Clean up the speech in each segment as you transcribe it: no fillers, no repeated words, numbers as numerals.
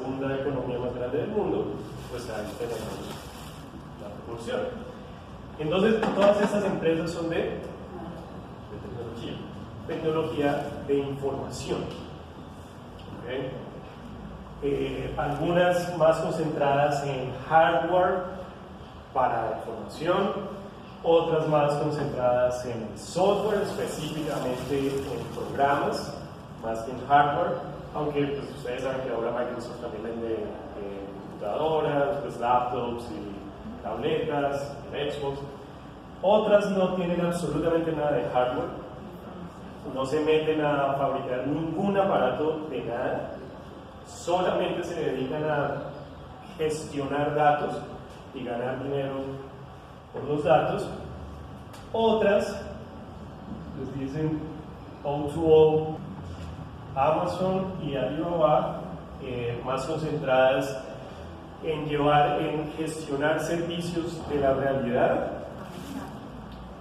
segunda economía más grande del mundo, pues ahí tenemos la proporción. Entonces, todas estas empresas son de tecnología de información. ¿Okay? Algunas más concentradas en hardware para información, otras más concentradas en software, específicamente en programas, más que en hardware, aunque pues, ustedes saben que ahora Microsoft también vende computadoras, pues, laptops y tabletas, el Xbox. Otras no tienen absolutamente nada de hardware, no se meten a fabricar ningún aparato de nada, solamente se dedican a gestionar datos y ganar dinero por los datos. Otras les dicen O2O, Amazon y Alibaba, más concentradas en gestionar servicios de la realidad.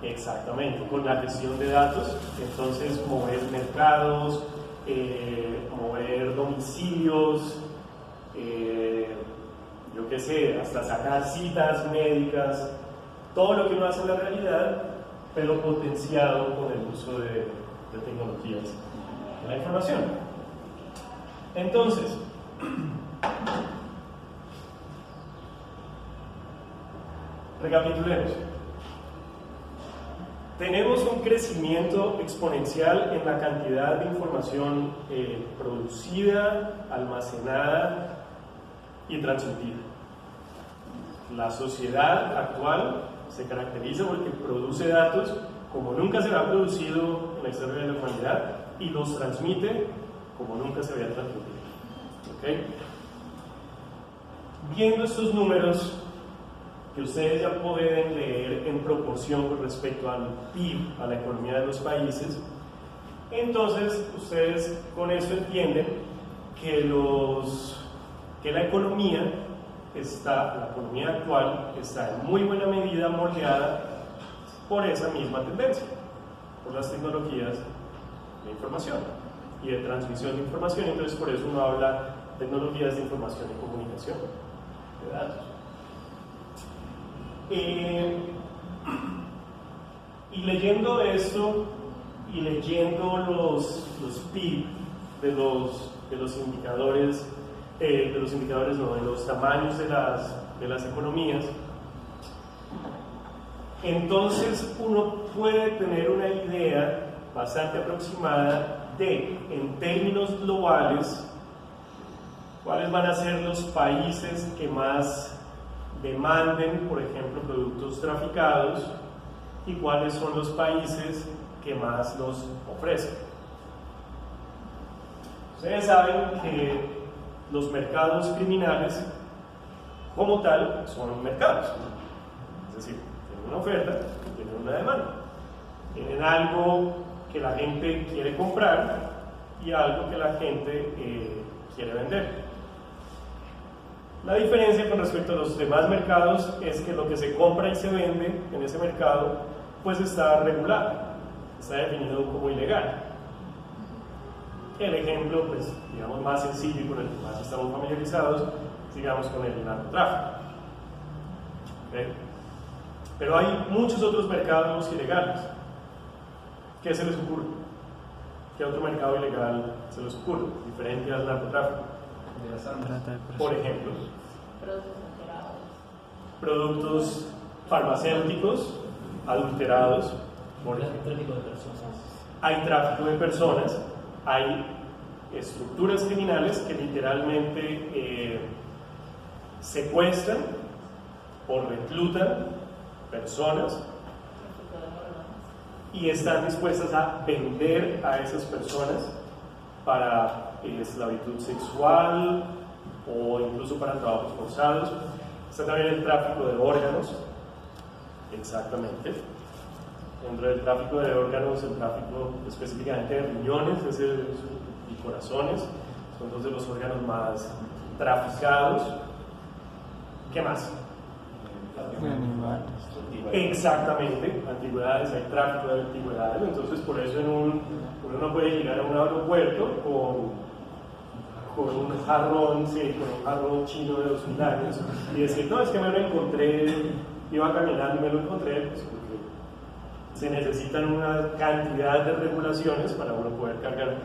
Exactamente, con la gestión de datos, entonces mover mercados, mover domicilios, yo qué sé, hasta sacar citas médicas, todo lo que uno hace en la realidad, pero potenciado con el uso de tecnologías de la información. Entonces, recapitulemos. Tenemos un crecimiento exponencial en la cantidad de información producida, almacenada y transmitida. La sociedad actual se caracteriza porque produce datos como nunca se había producido en la historia de la humanidad y los transmite como nunca se había transmitido. ¿Okay? Viendo estos números que ustedes ya pueden leer en proporción con respecto al PIB, a la economía de los países, entonces ustedes con eso entienden que la economía actual está en muy buena medida moldeada por esa misma tendencia, por las tecnologías de información y de transmisión de información. Entonces por eso uno habla de tecnologías de información y comunicación de datos. Y leyendo esto y leyendo los PIB de los indicadores, de los tamaños de las economías, entonces uno puede tener una idea bastante aproximada de, en términos globales, cuáles van a ser los países que más demanden, por ejemplo, productos traficados y cuáles son los países que más los ofrecen. Ustedes saben que los mercados criminales, como tal, son mercados. Es decir, tienen una oferta y tienen una demanda. Tienen algo que la gente quiere comprar y algo que la gente quiere vender. La diferencia con respecto a los demás mercados es que lo que se compra y se vende en ese mercado pues está regulado, está definido como ilegal. El ejemplo, pues, digamos, más sencillo y con el que más estamos familiarizados, digamos, con el narcotráfico. ¿Okay? Pero hay muchos otros mercados ilegales. ¿Qué se les ocurre? ¿Qué otro mercado ilegal se les ocurre, diferente al narcotráfico? De las armas. Por ejemplo, productos farmacéuticos adulterados. Por ejemplo, hay tráfico de personas, hay estructuras criminales que literalmente secuestran o reclutan personas y están dispuestas a vender a esas personas para esclavitud sexual o incluso para trabajos forzados. Está también el tráfico de órganos, exactamente. Dentro del tráfico de órganos, el tráfico específicamente de riñones y corazones, son dos de los órganos más traficados. ¿Qué más? Exactamente, antigüedades, hay tráfico de antigüedades, entonces por eso uno puede llegar a un aeropuerto con un jarrón, sí, con un jarrón chino de 2000 años y decir, no, es que me lo encontré, iba caminando y me lo encontré, pues porque se necesitan una cantidad de regulaciones para uno poder cargar,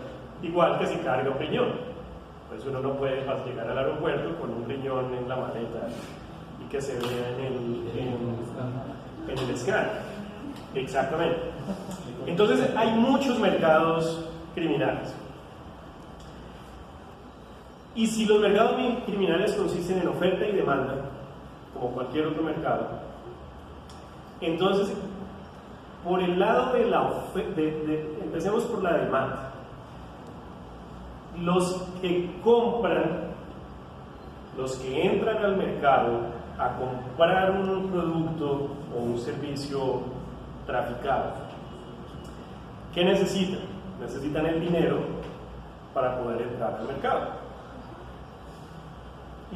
igual que si carga un riñón. Pues uno no puede llegar al aeropuerto con un riñón en la maleta y que se vea en el escáner. Exactamente. Entonces hay muchos mercados criminales. Y si los mercados criminales consisten en oferta y demanda, como cualquier otro mercado, entonces, por el lado de la oferta, empecemos por la demanda. Los que compran, los que entran al mercado a comprar un producto o un servicio traficado, ¿qué necesitan? Necesitan el dinero para poder entrar al mercado.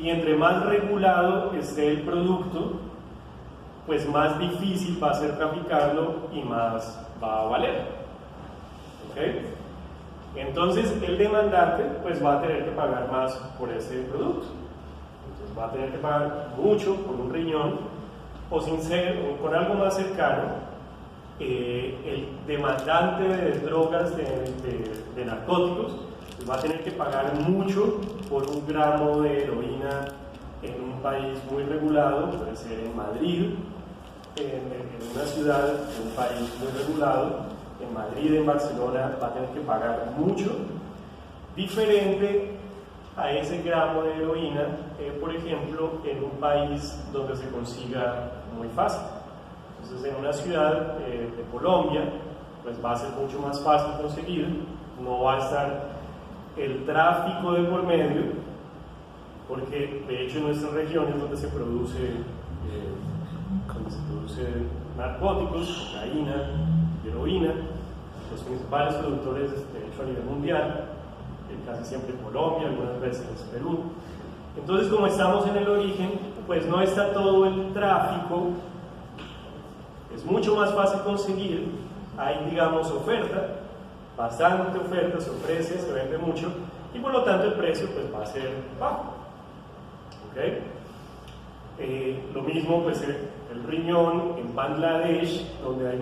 Y entre más regulado esté el producto, pues más difícil va a ser traficarlo y más va a valer. ¿Ok? Entonces el demandante pues va a tener que pagar más por ese producto. Entonces va a tener que pagar mucho por un riñón, o sin ser, o con algo más cercano, el demandante de drogas, de narcóticos, pues va a tener que pagar mucho por un gramo de heroína en un país muy regulado, puede ser en Madrid, en una ciudad, en un país muy regulado, en Madrid, en Barcelona, va a tener que pagar mucho, diferente a ese gramo de heroína, por ejemplo, en un país donde se consiga muy fácil. Entonces, en una ciudad de Colombia, pues va a ser mucho más fácil conseguir, no va a estar el tráfico de por medio, porque de hecho en nuestras regiones donde se produce narcóticos, cocaína, heroína, los principales productores, de hecho a nivel mundial, casi siempre Colombia, algunas veces Perú. Entonces, como estamos en el origen, pues no está todo el tráfico, es mucho más fácil conseguir, hay, digamos, oferta, bastante oferta, se ofrece, se vende mucho, y por lo tanto el precio pues va a ser bajo. ¿Okay? Lo mismo pues el riñón en Bangladesh, donde hay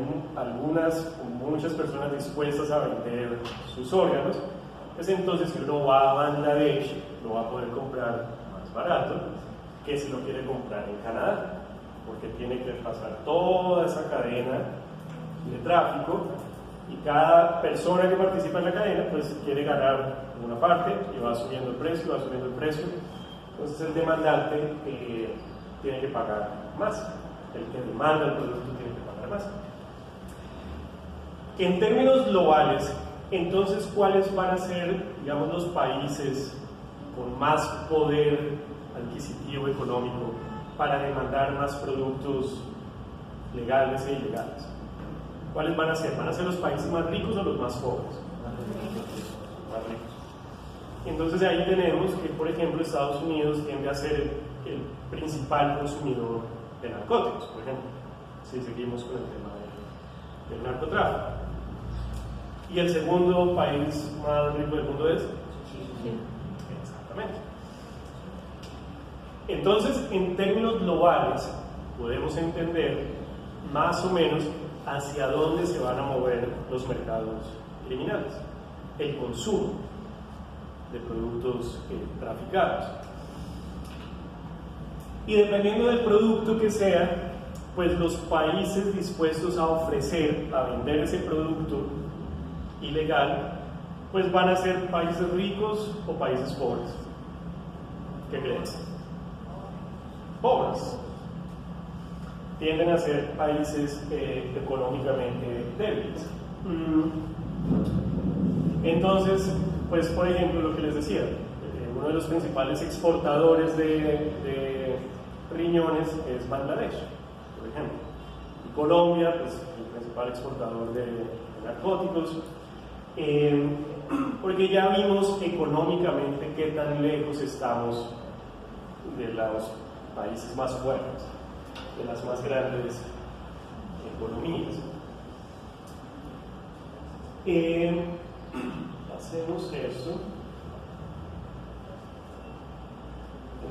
muchas personas dispuestas a vender sus órganos, pues entonces si uno va a Bangladesh lo va a poder comprar más barato que si lo quiere comprar en Canadá, porque tiene que pasar toda esa cadena de tráfico y cada persona que participa en la cadena pues quiere ganar una parte y va subiendo el precio, entonces el demandante tiene que pagar más, el que demanda el producto tiene que pagar más. En términos globales, entonces, ¿cuáles van a ser, digamos, los países con más poder adquisitivo económico para demandar más productos legales e ilegales? ¿Cuáles van a ser? ¿Van a ser los países más ricos o los más pobres? Más ricos. Entonces ahí tenemos que, por ejemplo, Estados Unidos tiende a ser el principal consumidor de narcóticos, por ejemplo, si seguimos con el tema del narcotráfico. ¿Y el segundo país más rico del mundo es? Sí. Exactamente. Entonces, en términos globales, podemos entender más o menos hacia dónde se van a mover los mercados criminales. El consumo de productos traficados. Y dependiendo del producto que sea, pues los países dispuestos a ofrecer, a vender ese producto ilegal, pues van a ser países ricos o países pobres. ¿Qué crees? Pobres. Tienden a ser países económicamente débiles. Entonces, pues por ejemplo lo que les decía, uno de los principales exportadores de riñones es Bangladesh, por ejemplo. Y Colombia, pues el principal exportador de narcóticos. Porque ya vimos económicamente qué tan lejos estamos de los países más fuertes, de las más grandes economías. Hacemos eso.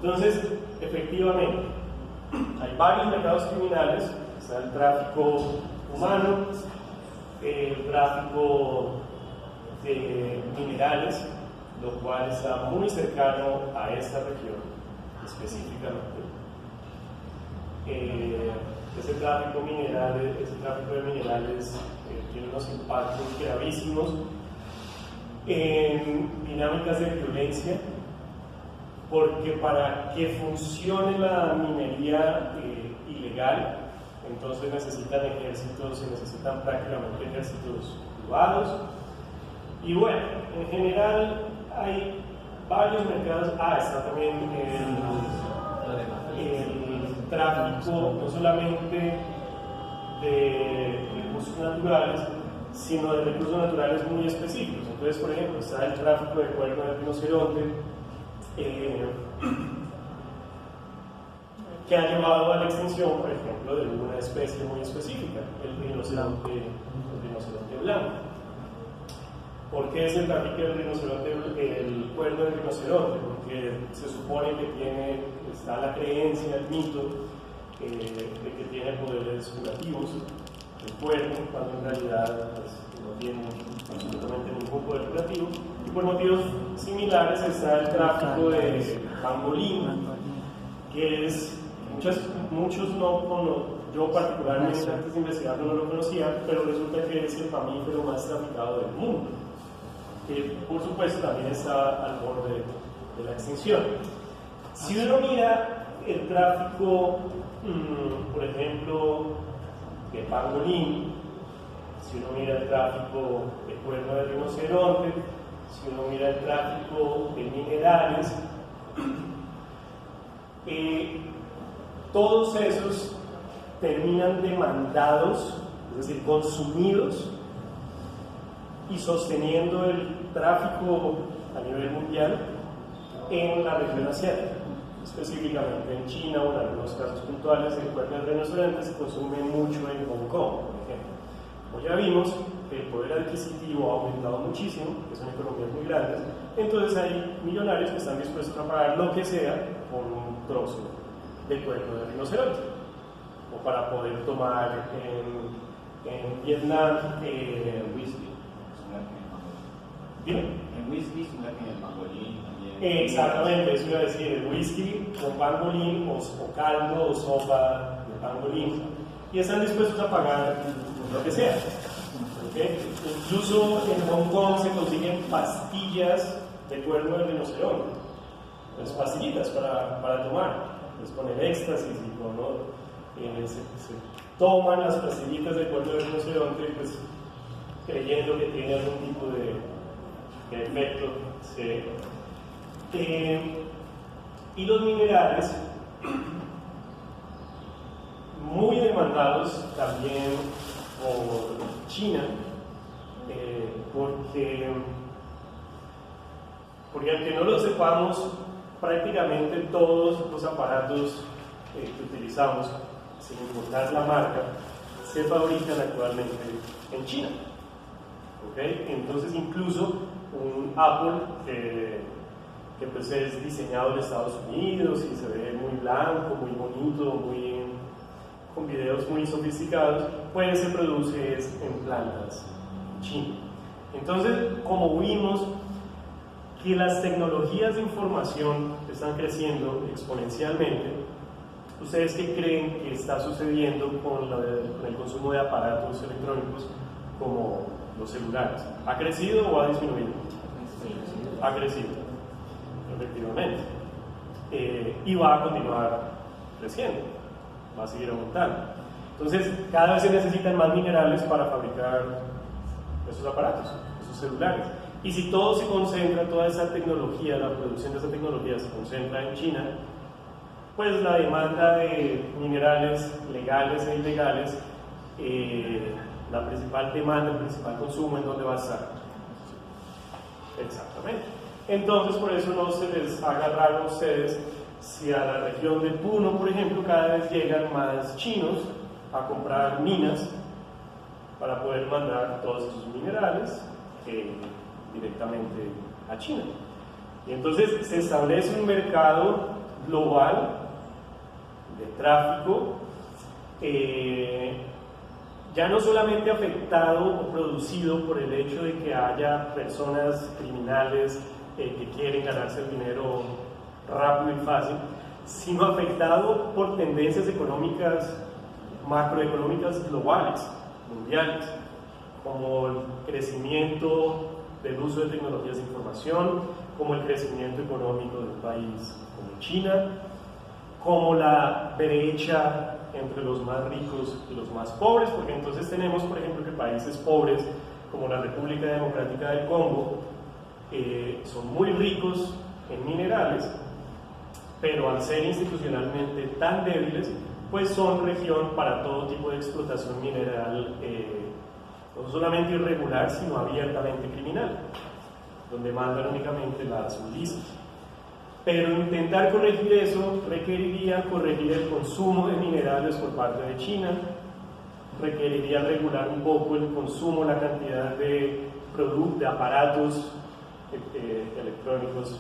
Entonces, efectivamente, hay varios mercados criminales. Está el tráfico humano, el tráfico de minerales, lo cual está muy cercano a esta región específicamente. Ese tráfico de minerales tiene unos impactos gravísimos en dinámicas de violencia, porque para que funcione la minería ilegal, entonces necesitan ejércitos, se necesitan prácticamente ejércitos privados. Y bueno, en general hay varios mercados. Está también el tráfico, no solamente de recursos naturales, sino de recursos naturales muy específicos. Entonces, por ejemplo, está el tráfico de cuerno de rinoceronte, que ha llevado a la extinción, por ejemplo, de una especie muy específica, el rinoceronte blanco. ¿Por qué es el tráfico del rinoceronte, el cuerno del rinoceronte? Porque se supone que está la creencia, el mito, de que tiene poderes curativos, el cuerno, cuando en realidad pues, no tiene absolutamente ningún poder curativo. Y por motivos similares está el tráfico de pangolín, que es, muchos no conocen. Yo particularmente antes de investigarlo no lo conocía, pero resulta que es el mamífero más traficado del mundo, que por supuesto también está al borde de la extinción. Si uno mira el tráfico, por ejemplo, de pangolín, si uno mira el tráfico de cuerno de rinoceronte, si uno mira el tráfico de minerales, todos esos terminan demandados, es decir, consumidos y sosteniendo el tráfico a nivel mundial en la región asiática, específicamente en China o en algunos casos puntuales. El cuerno de rinoceronte se consume mucho en Hong Kong, por ejemplo. Como ya vimos, el poder adquisitivo ha aumentado muchísimo, que son economías muy grandes, entonces hay millonarios que están dispuestos a pagar lo que sea por un trozo de cuerno de rinoceronte, o para poder tomar en Vietnam whisky. ¿Dime? En whisky sumergen el pangolín también. Exactamente, eso iba a decir, el whisky con pangolín o caldo o sopa de pangolín, y están dispuestos a pagar lo que sea. ¿Okay? Incluso en Hong Kong se consiguen pastillas de cuerno de rinoceronte, pues pastillitas para tomar, pues con el éxtasis y con se toman las pastillitas de cuerno de rinoceronte, pues creyendo que tiene algún tipo de efecto. Sí. Y los minerales, muy demandados también por China, porque aunque no lo sepamos, prácticamente todos los aparatos que utilizamos, sin importar la marca, se fabrican actualmente en China. ¿Okay? Entonces incluso un Apple que pues es diseñado en Estados Unidos y se ve muy blanco, muy bonito, con videos muy sofisticados, pues se produce en plantas chinas. Entonces, como vimos que las tecnologías de información están creciendo exponencialmente, ¿ustedes qué creen que está sucediendo con el consumo de aparatos electrónicos como los celulares? ¿Ha crecido o ha disminuido? Ha crecido, efectivamente. Y va a continuar creciendo, va a seguir aumentando. Entonces, cada vez se necesitan más minerales para fabricar esos aparatos, esos celulares. Y si todo se concentra, toda esa tecnología, la producción de esa tecnología se concentra en China, pues la demanda de minerales legales e ilegales, la principal demanda, el principal consumo, ¿en dónde va a estar? Exactamente. Entonces, por eso no se les haga raro a ustedes si a la región de Puno, por ejemplo, cada vez llegan más chinos a comprar minas para poder mandar todos esos minerales directamente a China. Y entonces se establece un mercado global de tráfico, ya no solamente afectado o producido por el hecho de que haya personas criminales que quieren ganarse el dinero rápido y fácil, sino afectado por tendencias económicas, macroeconómicas globales, mundiales, como el crecimiento del uso de tecnologías de información, como el crecimiento económico de un país como China, como la brecha entre los más ricos y los más pobres, porque entonces tenemos, por ejemplo, que países pobres como la República Democrática del Congo son muy ricos en minerales, pero al ser institucionalmente tan débiles, pues son región para todo tipo de explotación mineral, no solamente irregular, sino abiertamente criminal, donde mandan únicamente las milicias. Pero intentar corregir eso requeriría corregir el consumo de minerales por parte de China, requeriría regular un poco el consumo, la cantidad de aparatos electrónicos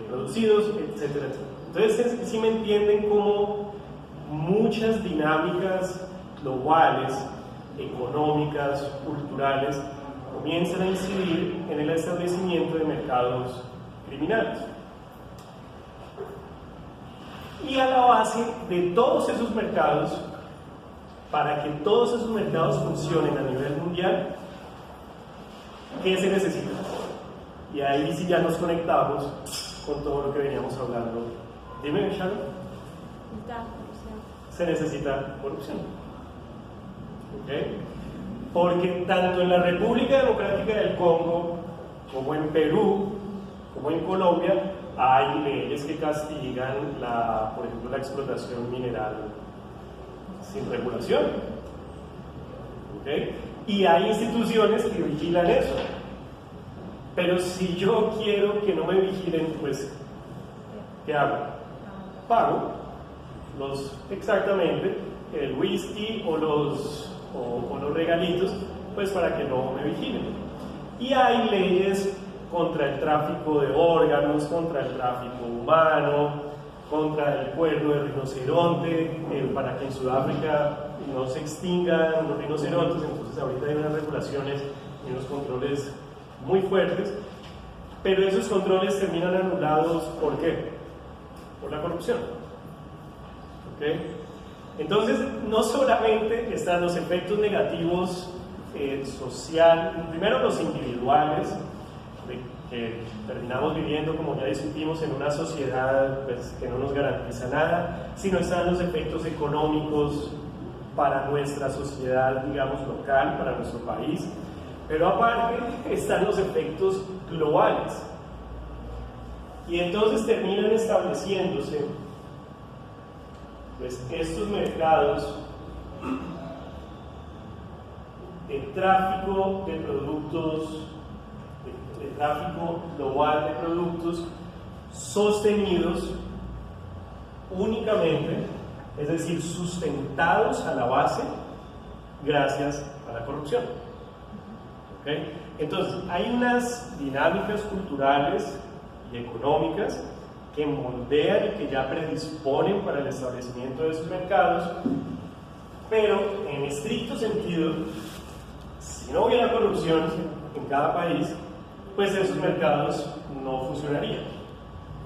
producidos, etcétera, etcétera. Entonces, sí me entienden cómo muchas dinámicas globales, económicas, culturales, comienzan a incidir en el establecimiento de mercados criminales. Y a la base de todos esos mercados, para que todos esos mercados funcionen a nivel mundial, ¿qué se necesita? Y ahí sí ya nos conectamos con todo lo que veníamos hablando. Dime, Sharon. Se necesita corrupción. ¿Okay? Porque tanto en la República Democrática del Congo, como en Perú, como en Colombia, hay leyes que castigan, por ejemplo, la explotación mineral sin regulación. ¿Okay? Y hay instituciones que vigilan eso. Pero si yo quiero que no me vigilen, pues, ¿qué hago? Pago exactamente el whisky o los regalitos, pues para que no me vigilen. Y hay leyes contra el tráfico de órganos, contra el tráfico humano, contra el cuerno de rinoceronte, para que en Sudáfrica no se extingan los rinocerontes. Entonces ahorita hay unas regulaciones y unos controles muy fuertes, pero esos controles terminan anulados. ¿Por qué? Por la corrupción. ¿Okay? Entonces, no solamente están los efectos negativos social, primero los individuales, que terminamos viviendo, como ya discutimos, en una sociedad pues, que no nos garantiza nada, sino están los efectos económicos para nuestra sociedad, digamos, local, para nuestro país. Pero aparte están los efectos globales. Y entonces terminan estableciéndose pues, estos mercados de tráfico de productos, de tráfico global de productos sostenidos únicamente, es decir, sustentados a la base gracias a la corrupción. ¿Okay? Entonces, hay unas dinámicas culturales y económicas que moldean y que ya predisponen para el establecimiento de esos mercados, pero en estricto sentido, si no hubiera corrupción en cada país, pues esos mercados no funcionarían,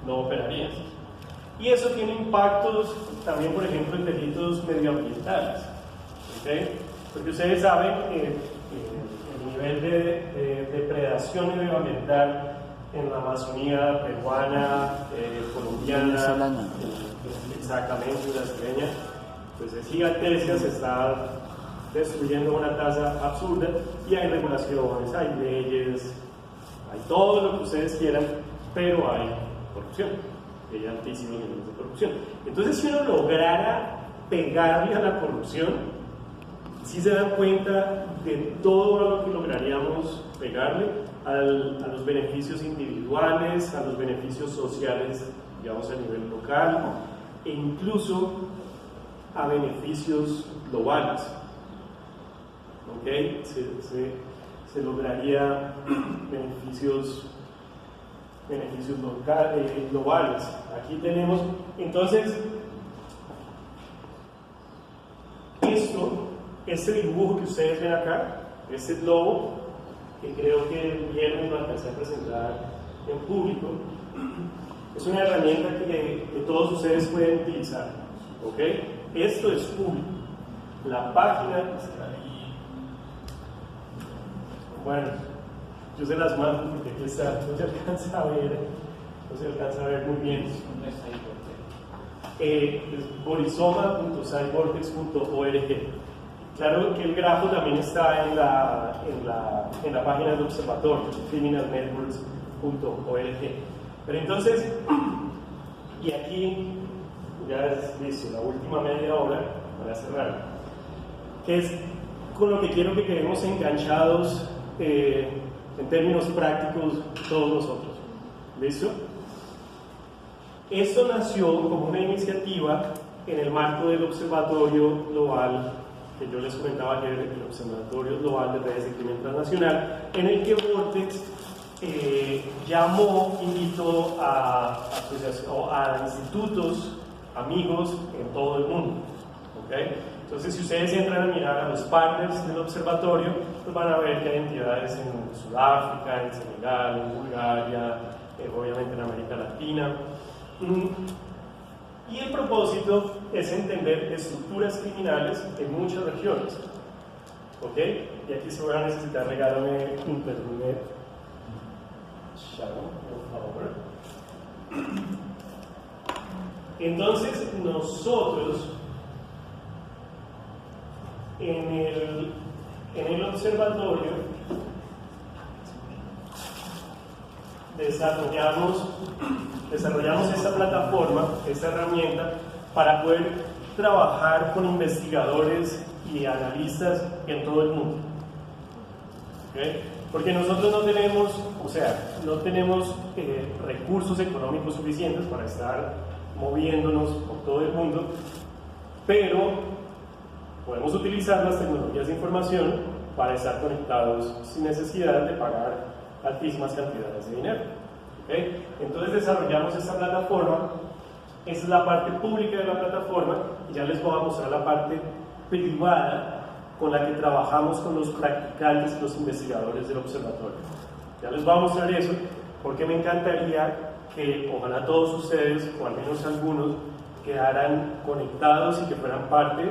no operarían. Y eso tiene impactos también, por ejemplo, en delitos medioambientales. ¿Okay? Porque ustedes saben que el nivel de depredación medioambiental en la Amazonía peruana, colombiana, exactamente brasileña, pues es gigantesca, se está destruyendo a una tasa absurda, y hay regulaciones, hay leyes, hay todo lo que ustedes quieran, pero hay corrupción, hay altísimos niveles de corrupción. Entonces, si uno lograra pegarle a la corrupción, sí se dan cuenta de todo lo que lograríamos pegarle a los beneficios individuales, a los beneficios sociales, digamos, a nivel local, e incluso a beneficios globales. ¿Okay? Se lograría beneficios beneficios globales. Aquí tenemos, entonces, este dibujo que ustedes ven acá, este logo, que creo que vieron y lo alcancé a presentar en público, es una herramienta que todos ustedes pueden utilizar, ¿ok? Esto es público. La página está ahí. Bueno, yo se las mando porque aquí está, no se alcanza a ver muy bien. Es borisoma.scivortex.org. Claro que el grafo también está en la página del observatorio, criminalnetworks.org. Pero entonces, y aquí ya es listo, la última media hora para cerrar, que es con lo que quiero que quedemos enganchados en términos prácticos todos nosotros. ¿Listo? Esto nació como una iniciativa en el marco del Observatorio Global, que yo les comentaba ayer, el Observatorio Global de Redes de Crimen Transnacional, en el que Vortex invitó a institutos amigos en todo el mundo. ¿Okay? Entonces, si ustedes entran a mirar a los partners del observatorio, pues van a ver que hay entidades en Sudáfrica, en Senegal, en Bulgaria, obviamente en América Latina. Y el propósito es entender estructuras criminales en muchas regiones. ¿Ok? Y aquí se van a necesitar, regálame internet. Sharon, por favor. Entonces, nosotros en el observatorio desarrollamos esta plataforma, esta herramienta, para poder trabajar con investigadores y analistas en todo el mundo. ¿Okay? Porque nosotros no tenemos recursos económicos suficientes para estar moviéndonos por todo el mundo, pero podemos utilizar las tecnologías de información para estar conectados sin necesidad de pagar altísimas cantidades de dinero. ¿Okay? Entonces desarrollamos esta plataforma. Esa es la parte pública de la plataforma, y ya les voy a mostrar la parte privada con la que trabajamos con los practicantes y los investigadores del observatorio. Ya les voy a mostrar eso, porque me encantaría que ojalá todos ustedes, o al menos algunos, quedaran conectados y que fueran parte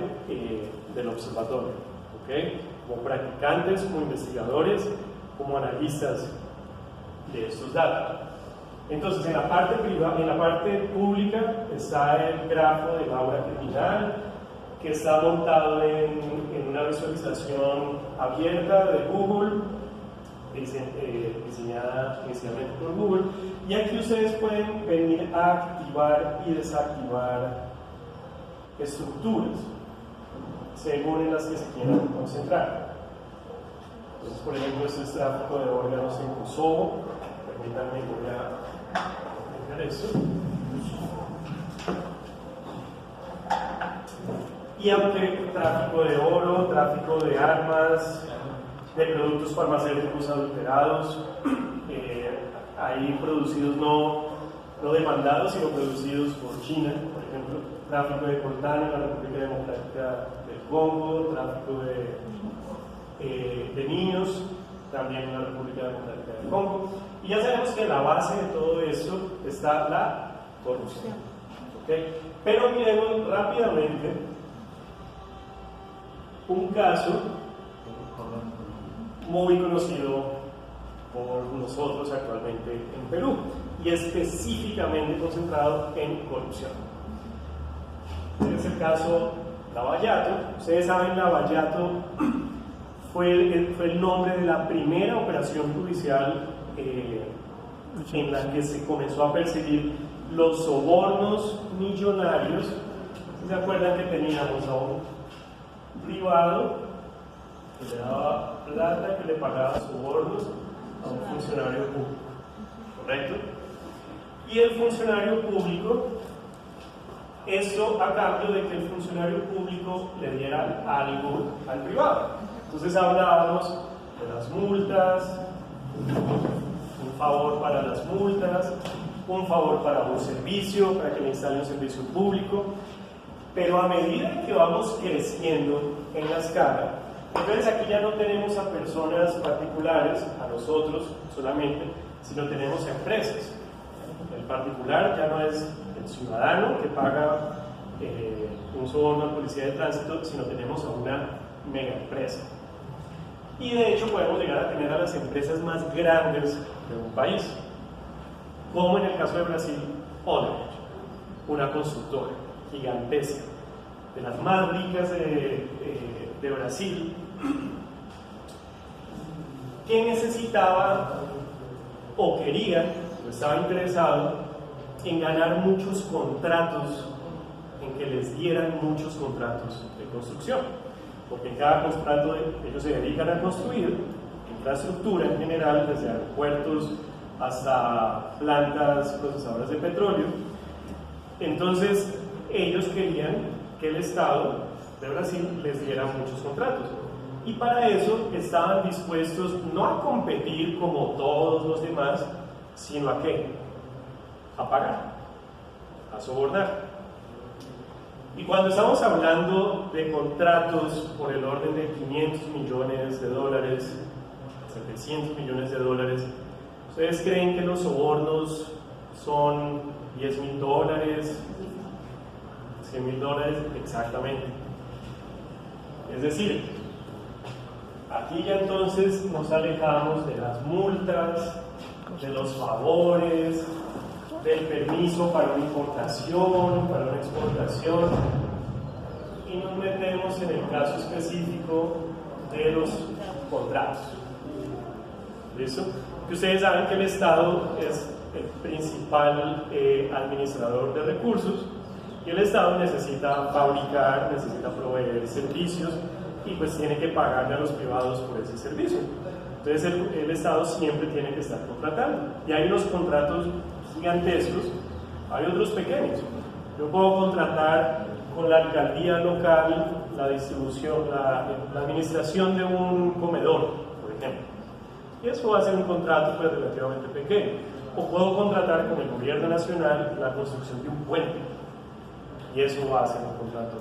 del observatorio, ¿okay? Como practicantes, como investigadores, como analistas de estos datos. Entonces, en la parte pública está el grafo de la obra criminal, que está montado en una visualización abierta de Google, diseñada inicialmente por Google, y aquí ustedes pueden venir a activar y desactivar estructuras según en las que se quieran concentrar. Entonces, por ejemplo, este es tráfico de órganos en Kosovo. Permítanme, voy a dejar esto. Y aunque tráfico de oro, tráfico de armas, de productos farmacéuticos adulterados, hay producidos no demandados, sino producidos por China, por ejemplo, tráfico de coltán en la República Democrática del Congo, tráfico de niños también en la República Democrática del Congo. Y ya sabemos que en la base de todo esto está la corrupción. ¿Okay? Pero miremos rápidamente un caso muy conocido por nosotros actualmente en Perú, y específicamente concentrado en corrupción. Este es el caso Lavallato. Ustedes saben, Lavallato fue el nombre de la primera operación judicial en la que se comenzó a perseguir los sobornos millonarios. ¿Se acuerdan que teníamos a un privado que le daba plata, que le pagaba sobornos a un funcionario público? ¿Correcto? Y el funcionario público, eso a cambio de que el funcionario público le diera algo al privado. Entonces hablábamos de las multas, favor para las multas, un favor para un servicio, para que le instale un servicio público, pero a medida que vamos creciendo en la escala, entonces aquí ya no tenemos a personas particulares, a nosotros solamente, sino tenemos a empresas. El particular ya no es el ciudadano que paga un soborno a policía de tránsito, sino tenemos a una mega empresa. Y de hecho podemos llegar a tener a las empresas más grandes de un país, como en el caso de Brasil, Odebrecht, una constructora gigantesca, de las más ricas de Brasil, que necesitaba o quería o estaba interesado en ganar muchos contratos, en que les dieran muchos contratos de construcción, porque en cada contrato ellos se dedican a construir infraestructura en general, desde aeropuertos hasta plantas procesadoras de petróleo. Entonces ellos querían que el Estado de Brasil les diera muchos contratos, y para eso estaban dispuestos no a competir como todos los demás, sino a ¿qué? A pagar, a sobornar. Y cuando estamos hablando de contratos por el orden de 500 millones de dólares, 700 millones de dólares, ¿ustedes creen que los sobornos son $10,000, $100,000? Exactamente. Es decir, aquí ya entonces nos alejamos de las multas, de los favores, del permiso para una importación, para una exportación, y nos metemos en el caso específico de los contratos. ¿Listo? Que ustedes saben que el Estado es el principal administrador de recursos, y el Estado necesita fabricar, necesita proveer servicios, y pues tiene que pagarle a los privados por ese servicio. Entonces el Estado siempre tiene que estar contratando, y hay unos contratos gigantescos, hay otros pequeños. Yo puedo contratar con la alcaldía local la distribución, la administración de un comedor, por ejemplo, y eso va a ser un contrato pues relativamente pequeño. O puedo contratar con el gobierno nacional la construcción de un puente, y eso va a ser un contrato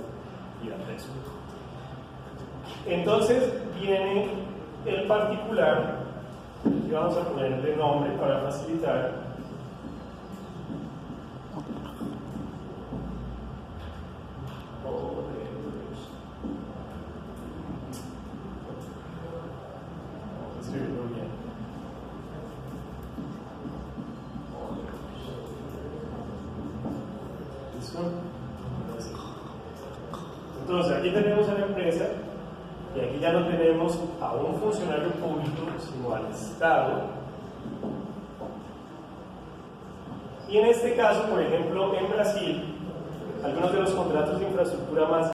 gigantesco. Entonces viene el particular, y vamos a ponerle nombre para facilitar. Escribirlo bien. ¿Listo? Entonces aquí tenemos a la empresa, y aquí ya no tenemos a un funcionario público, sino al Estado. Y en este caso, por ejemplo, en Brasil, algunos de los contratos de infraestructura más